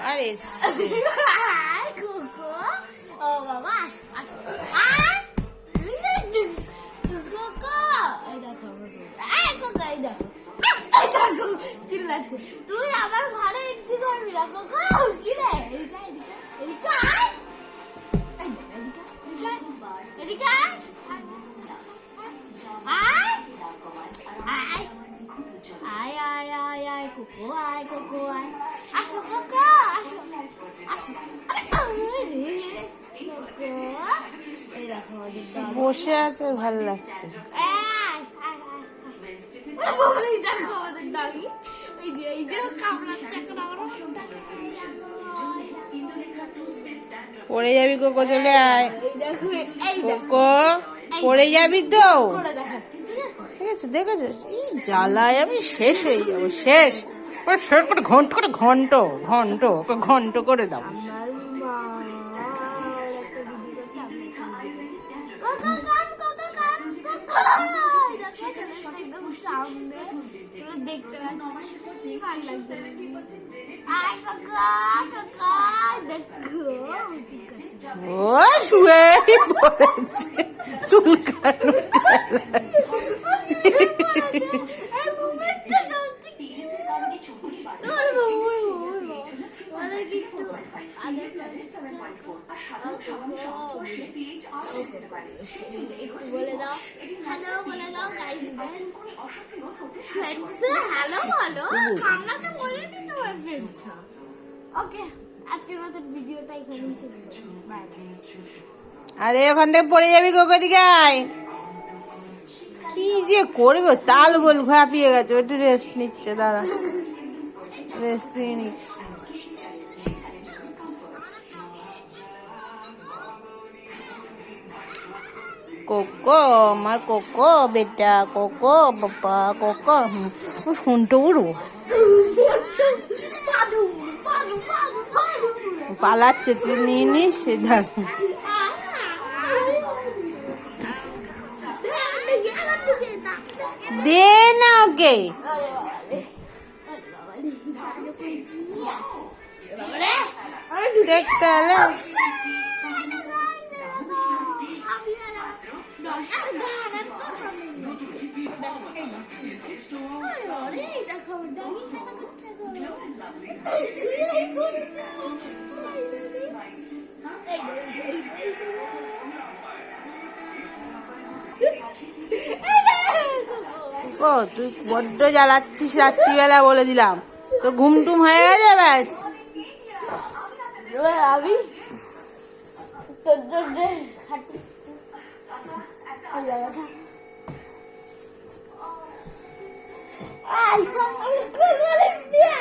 আর এসছে কোকো ও বাবা আসো আসো কোকো এই দেখো কোকো এই দেখো চিল্লাচ্ছে তুই আমার ঘরে এন্ট্রি করবি না কোকো কি রে এদিকে এদিকে এদিকে আয় আয় আয় আয় কোকো আয় কোকো আয় আসো কোকো আসো আসো কোকো এই দেখো বসে আছে, ভালো লাগছে। পড়ে যাবি কোকো, চলে আয় কোকো, পড়ে যাবি তো। ঠিক আছে, দেখেছো জ্বালায় আমি শেষ হয়ে যাবো, শেষ করে ঘন্ট করে ঘন্ট ঘন্ট ঘন্ট করে দাও। দেখতে ও শুয়ে পড়েছে চুলকানো বলে দাও হ্যালো বলে দাও গাইস ফ্রেন্ডস হ্যালো বলো কান্নাটা বলে নি তোমার ফ্রেন্ডসটা। ওকে আজকের মতো ভিডিওটা এখানেই শেষ করছি, বাই। আরে ওখান থেকে পড়ে যাবি কোকো, দিকে আয়। কি যে করবে, তাল বল ঘাপিয়ে গেছে, একটু রেস্ট নিচ্ছে, দাঁড়া রেস্ট নিয়ে নিচ্ছে। কোকো আমার কোকো বেটা, কোকো বাবা কোকো, ফোনটা উড়ো পালাচ্ছে, তুই নিয়ে নিস। দেখ দে না ওকে, দেখতে হলে ও তুই বড্ড জ্বালাচ্ছিস রাত্রিবেলা, বলে দিলাম। তোর ঘুম টুম হয়ে গেছে, ব্যাস। আমি তোর জন্য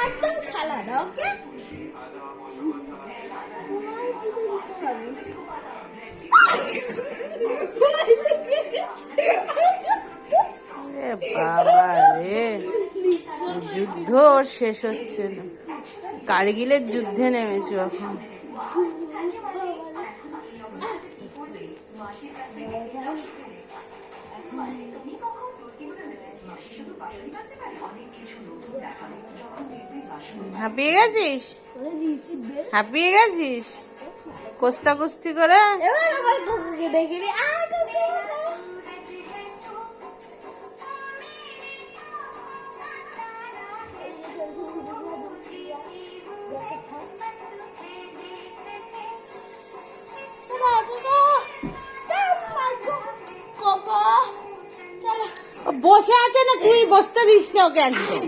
একদম খেলা না, ওকে বাবা রে, যুদ্ধ ওর শেষ হচ্ছে না, কারগিলের যুদ্ধে নেমেছো এখন। হাঁপিয়ে গেছিস, হাঁপিয়ে গেছিস কস্তা কুস্তি করে। এবার আমার কোকোকে ডেকে নি, বসে আছে না, তুই বসতে দিস না ওকে একদম।